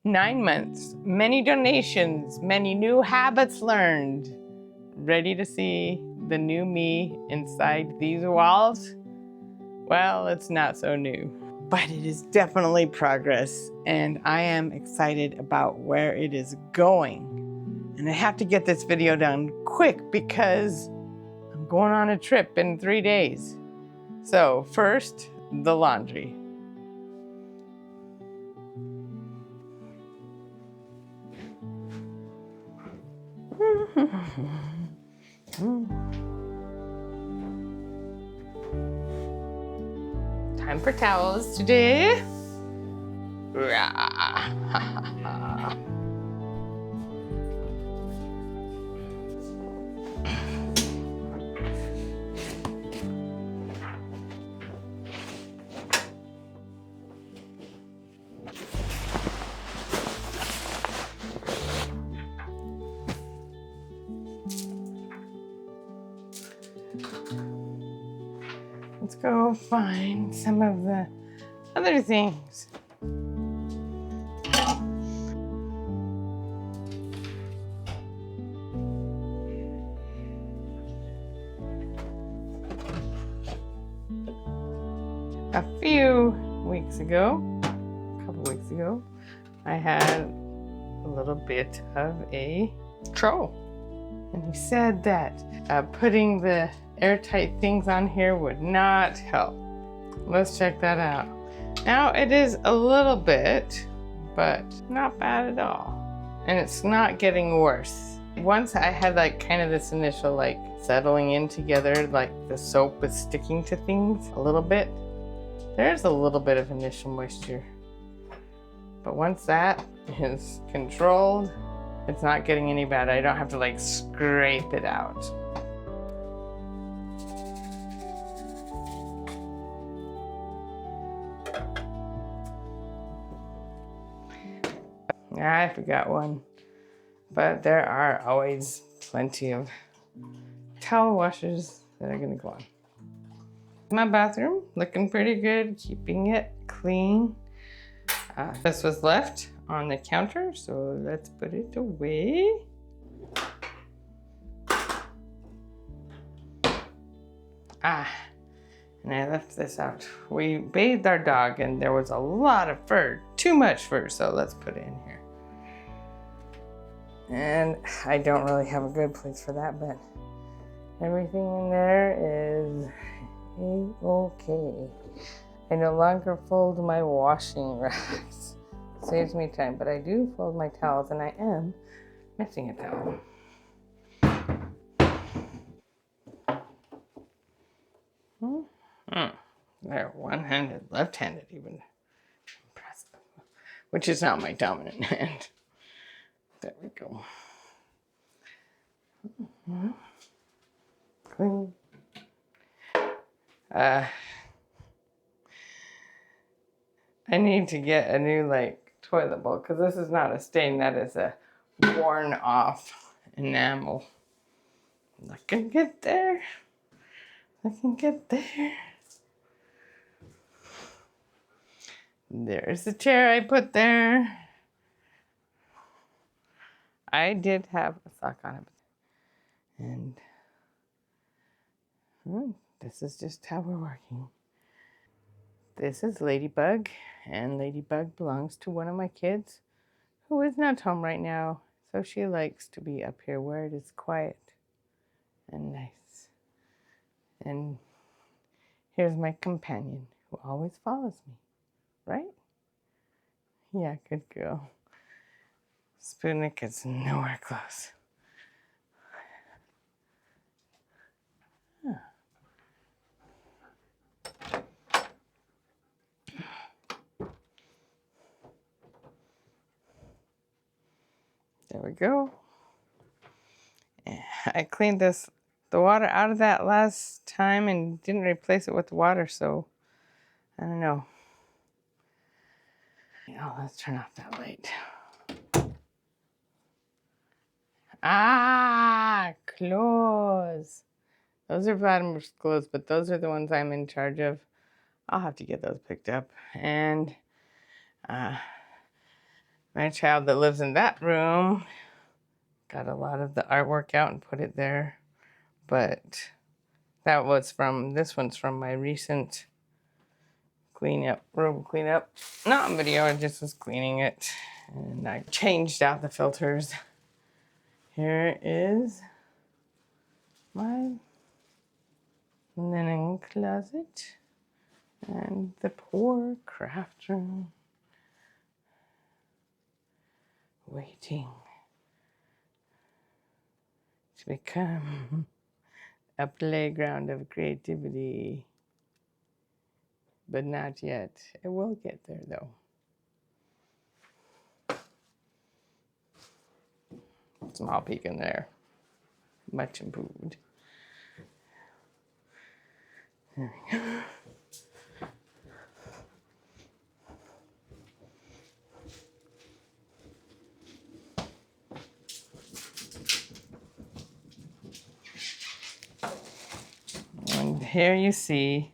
9 months, many donations, many new habits learned. Ready to see the new me inside these walls? Well, it's not so new, but it is definitely progress, and I am excited about where it is going. And I have to get this video done quick because I'm going on a trip in 3 days. So first, the laundry. Time for towels today. Let's go find some of the other things. A few weeks ago, a couple weeks ago, I had a little bit of a troll. And he said that putting the airtight things on here would not help. Let's check that out. Now it is a little bit, but not bad at all. And it's not getting worse. Once I had like kind of this initial like settling in together, like the soap was sticking to things a little bit. There's a little bit of initial moisture. But once that is controlled, it's not getting any better. I don't have to like scrape it out. I forgot one, but there are always plenty of towel washers that are gonna go on. My bathroom, looking pretty good, keeping it clean. This was left on the counter, so let's put it away. And I left this out. We bathed our dog and there was a lot of fur, too much fur, so let's put it in here. And I don't really have a good place for that, but everything in there is okay. I no longer fold my washing racks. Saves me time, but I do fold my towels and I am missing a towel. They're one-handed, left-handed even. Impressive. Which is not my dominant hand. There we go. Clean. I need to get a new like toilet bowl because this is not a stain, that is a worn off enamel. Looking good there. Looking good there. There's the chair I put there. I did have a sock on it. And this is just how we're working. This is Ladybug, and Ladybug belongs to one of my kids who is not home right now. So she likes to be up here where it is quiet and nice. And here's my companion who always follows me, right? Yeah, good girl. Sputnik is nowhere close. There we go. I cleaned the water out of that last time and didn't replace it with the water, so I don't know. Oh, let's turn off that light. Clothes. Those are bottomless clothes, but those are the ones I'm in charge of. I'll have to get those picked up. And My child that lives in that room got a lot of the artwork out and put it there. But that was from, this one's from my recent room cleanup. Not on video, I just was cleaning it. And I changed out the filters. Here is my linen closet and the poor craft room waiting to become a playground of creativity. But not yet. It will get there though. Small peek in there. Much improved. There we go. And here you see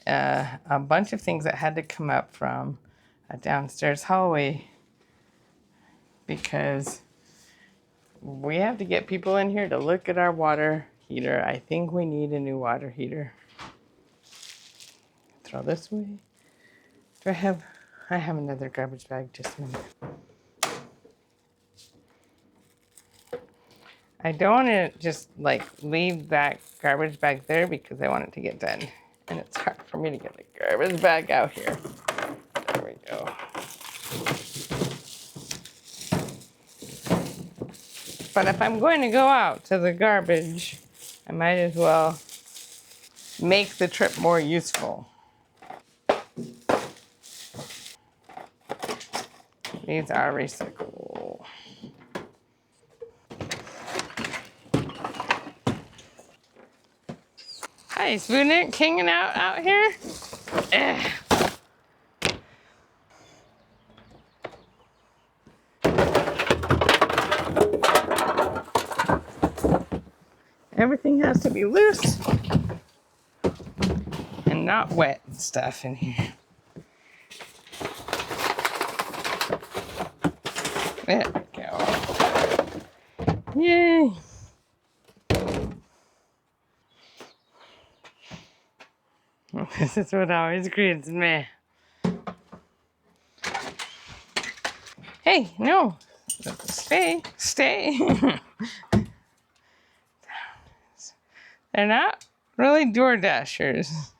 a bunch of things that had to come up from a downstairs hallway because we have to get people in here to look at our water heater. I think we need a new water heater. Throw this away. Do I have another garbage bag, just a minute. I don't want to just like leave that garbage bag there because I want it to get done. And it's hard for me to get the garbage bag out here. There we go. But if I'm going to go out to the garbage, I might as well make the trip more useful. These are recyclable. Hi, Spoonic, hanging out here? Ugh. Everything has to be loose and not wet and stuff in here. There we go. Yay! This is what always greets me. Hey, no. Stay. They're not really door dashers.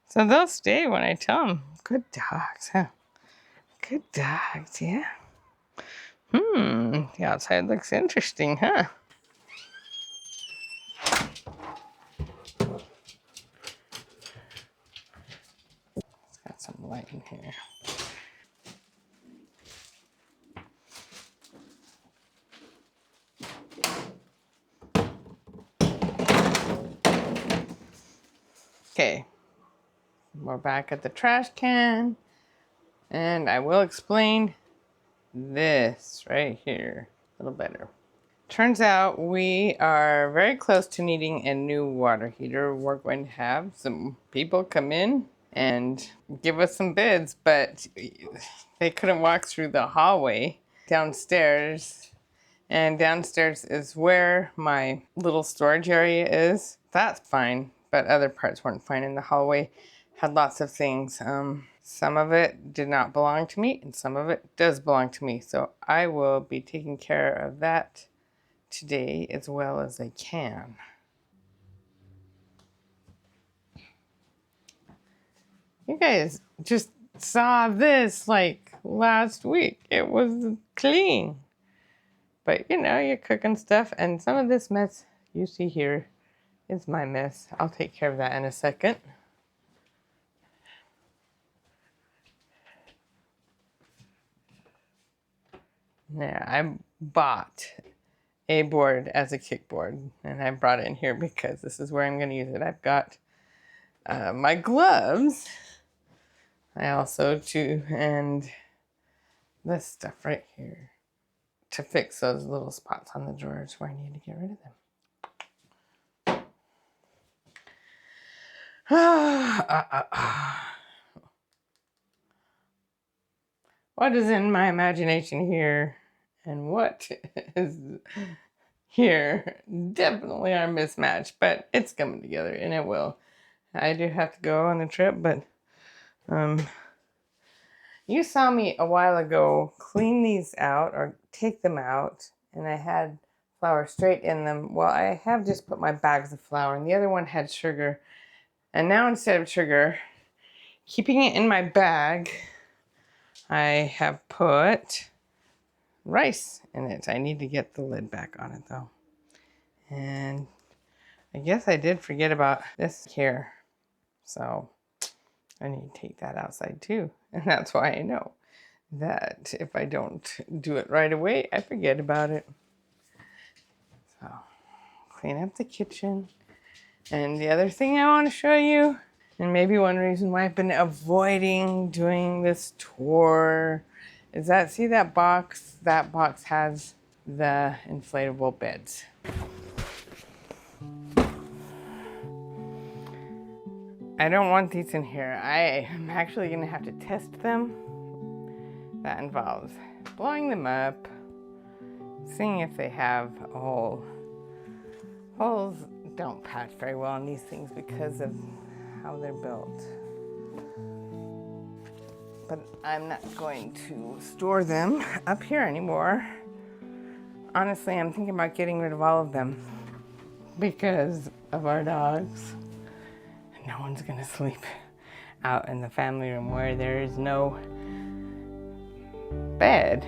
So they'll stay when I tell them. Good dogs, huh? Good dogs, yeah. The outside looks interesting, huh? It's got some light in here. Okay, we're back at the trash can, and I will explain this right here a little better. Turns out we are very close to needing a new water heater. We're going to have some people come in and give us some bids, but they couldn't walk through the hallway downstairs. And downstairs is where my little storage area is. That's fine, but other parts weren't fine. In the hallway had lots of things. Some of it did not belong to me, and some of it does belong to me. So I will be taking care of that today as well as I can. You guys just saw this like last week. It was clean. But you know, you're cooking stuff, and some of this mess you see here is my mess. I'll take care of that in a second. Yeah, I bought a board as a kickboard, and I brought it in here because this is where I'm going to use it. I've got my gloves. I also and this stuff right here to fix those little spots on the drawers where I need to get rid of them. what is in my imagination here and what is here definitely are mismatched, but it's coming together and it will. I do have to go on a trip, but you saw me a while ago clean these out or take them out, and I had flour straight in them. Well, I have just put my bags of flour, and the other one had sugar. And now instead of sugar, keeping it in my bag, I have put rice in it. I need to get the lid back on it though. And I guess I did forget about this here. So I need to take that outside too. And that's why I know that if I don't do it right away, I forget about it. So clean up the kitchen. And the other thing I want to show you, and maybe one reason why I've been avoiding doing this tour, is that, see that box? That box has the inflatable beds. I don't want these in here. I am actually going to have to test them. That involves blowing them up, seeing if they have a hole. Holes don't patch very well on these things because of how they're built. But I'm not going to store them up here anymore. Honestly, I'm thinking about getting rid of all of them because of our dogs. No one's gonna sleep out in the family room where there is no bed,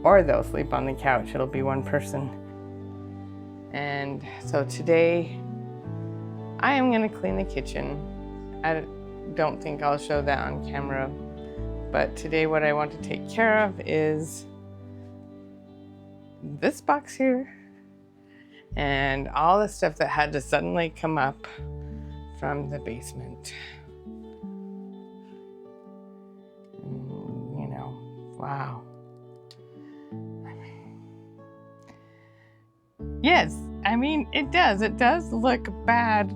or they'll sleep on the couch. It'll be one person. And so today I am gonna clean the kitchen. I don't think I'll show that on camera, but today what I want to take care of is this box here and all the stuff that had to suddenly come up from the basement. You know, wow. Yes, I mean, it does look bad,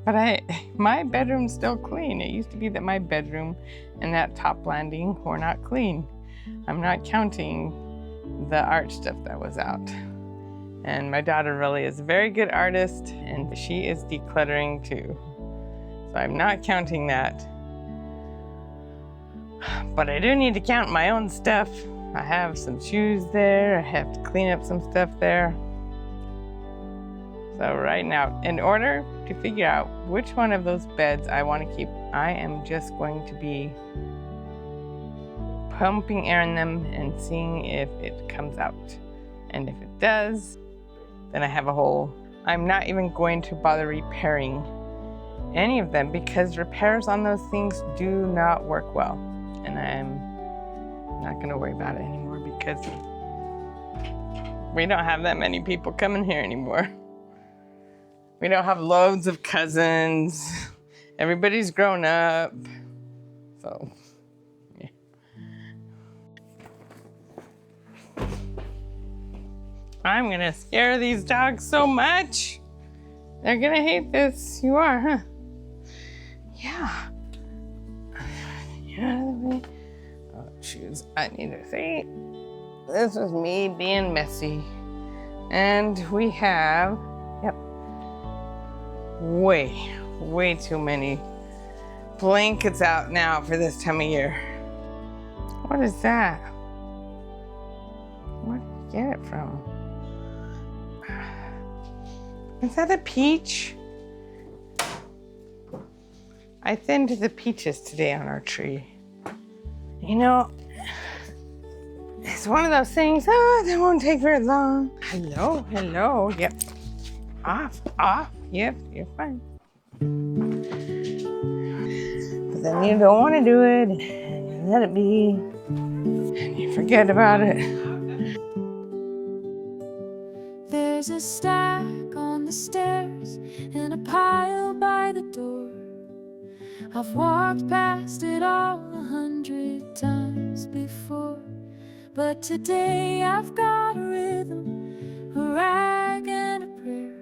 but my bedroom's still clean. It used to be that my bedroom and that top landing were not clean. I'm not counting the art stuff that was out. And my daughter really is a very good artist, and she is decluttering too. So I'm not counting that. But I do need to count my own stuff. I have some shoes there. I have to clean up some stuff there. So right now, in order to figure out which one of those beds I want to keep, I am just going to be pumping air in them and seeing if it comes out. And if it does, then I have a hole. I'm not even going to bother repairing any of them because repairs on those things do not work well. And I'm not going to worry about it anymore because we don't have that many people coming here anymore. We don't have loads of cousins. Everybody's grown up. So, yeah. I'm gonna scare these dogs so much. They're gonna hate this. You are, huh? Yeah. Oh, shoes. I need to see. This is me being messy. And we have, yep, way too many blankets out now for this time of year. What is that? Where did you get it from? Is that a peach? I thinned the peaches today on our tree. You know, it's one of those things, that won't take very long. Hello, yep. Off, yep, you're fine. But then you don't want to do it, and you let it be, and you forget about it. There's a stack on the stairs and a pile by the door. I've walked past it all 100 times before, but today I've got a rhythm, a rag and a prayer,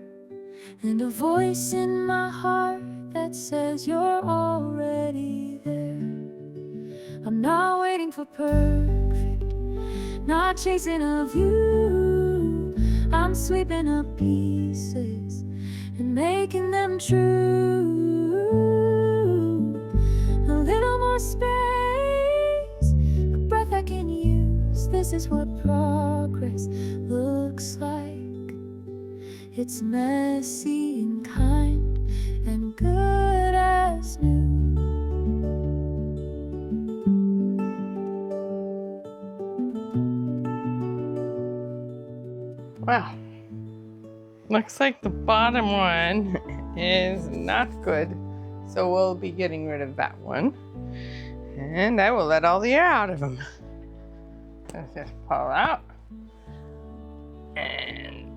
and a voice in my heart that says you're already there. I'm not waiting for perfect, not chasing a view. I'm sweeping up pieces and making them true. A little more space, a breath I can use. This is what progress looks like. It's messy and kind and good as new. Well, looks like the bottom one is not good, so we'll be getting rid of that one. And I will let all the air out of them. Let's just pull out. And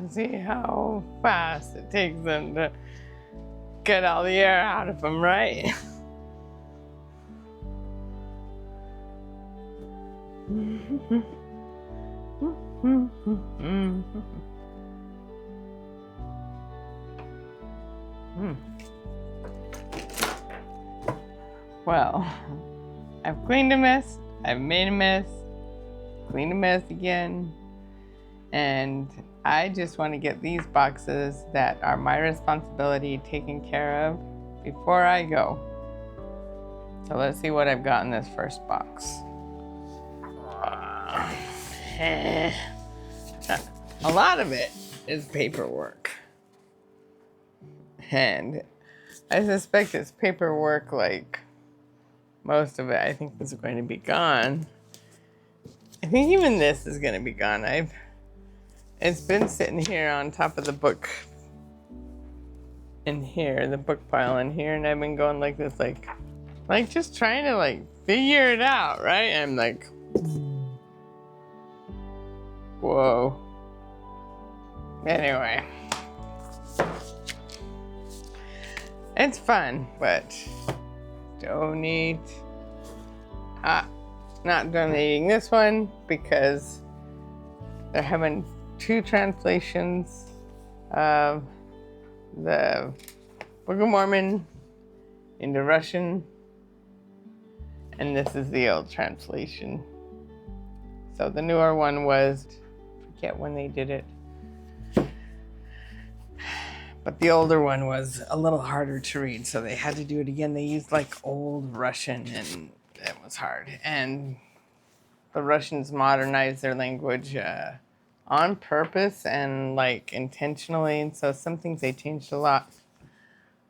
see how fast it takes them to get all the air out of them, right? Well, I've cleaned a mess, I've made a mess, cleaned a mess again, and I just want to get these boxes that are my responsibility taken care of before I go. So let's see what I've got in this first box. A lot of it is paperwork. And I suspect it's paperwork like most of it I think is going to be gone. I think even this is going to be gone. It's been sitting here on top of the book in here, the book pile in here, and I've been going like this, like just trying to like figure it out, right? And I'm like, whoa. Anyway, it's fun, but donate. Not donating this one because they're having 2 translations of the Book of Mormon into Russian, and this is the old translation. So the newer one was, I forget when they did it, but the older one was a little harder to read, so they had to do it again. They used like old Russian, and it was hard. And the Russians modernized their language on purpose and like intentionally, and so some things they changed a lot.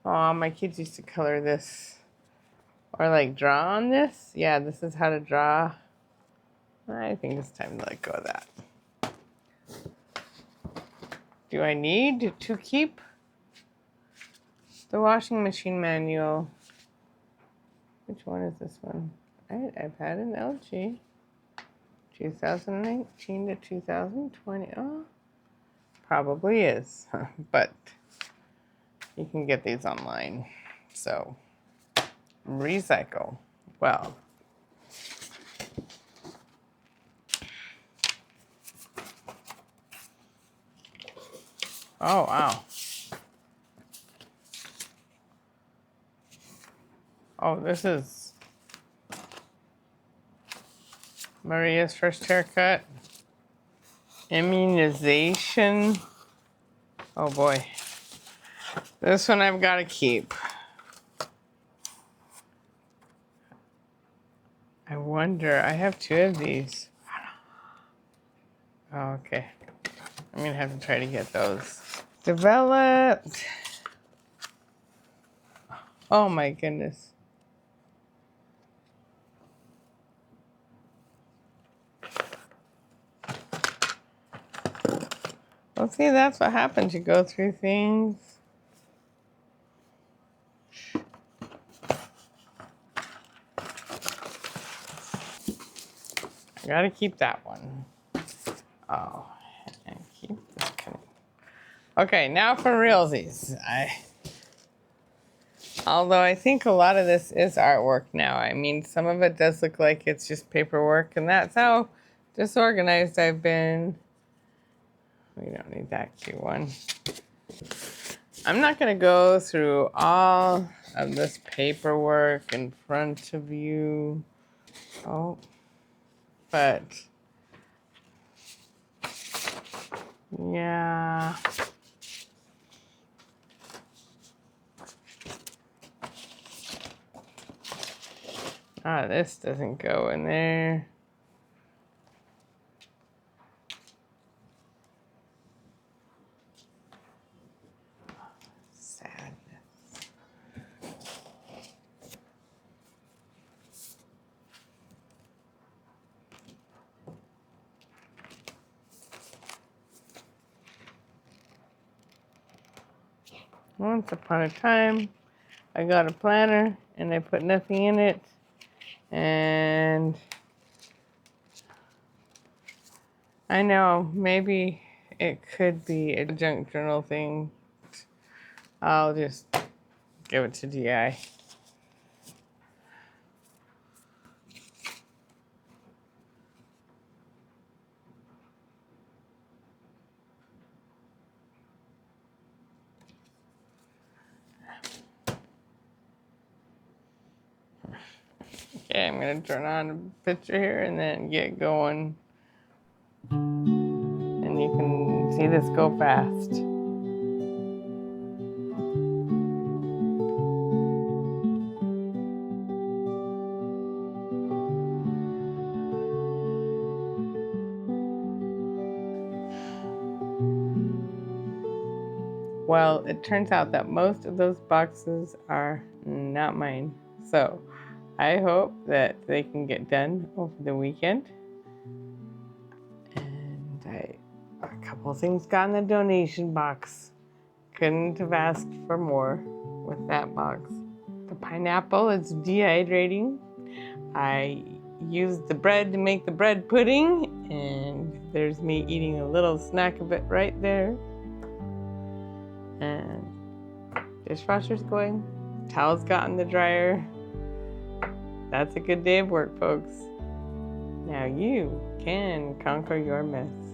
Oh, my kids used to color this or like draw on this. Yeah, this is how to draw. I think it's time to let go of that. Do I need to keep the washing machine manual? Which one is this one? I've had an LG 2019 to 2020. Oh, probably is, but you can get these online. So recycle. Well, oh wow. Oh, this is Maria's first haircut. Immunization. Oh boy. This one I've got to keep. I wonder, I have 2 of these. Oh, okay. I'm gonna have to try to get those. Developed. Oh my goodness. Well, see, that's what happens. You go through things. I gotta keep that one. Oh, and keep this canoe. Okay, now for realsies. Although I think a lot of this is artwork now. I mean, some of it does look like it's just paperwork, and that's how disorganized I've been. We don't need that cute one. I'm not gonna go through all of this paperwork in front of you. Oh, but yeah. Ah, this doesn't go in there. Sadness. Once upon a time, I got a planner and I put nothing in it. And I know maybe it could be a junk journal thing. I'll just give it to DI. Okay, I'm gonna turn on a picture here and then get going. And you can see this go fast. Well, it turns out that most of those boxes are not mine. So I hope that they can get done over the weekend. And a couple of things got in the donation box. Couldn't have asked for more with that box. The pineapple is dehydrating. I used the bread to make the bread pudding, and there's me eating a little snack of it right there. And dishwasher's going. Towels got in the dryer. That's a good day of work, folks. Now you can conquer your mess.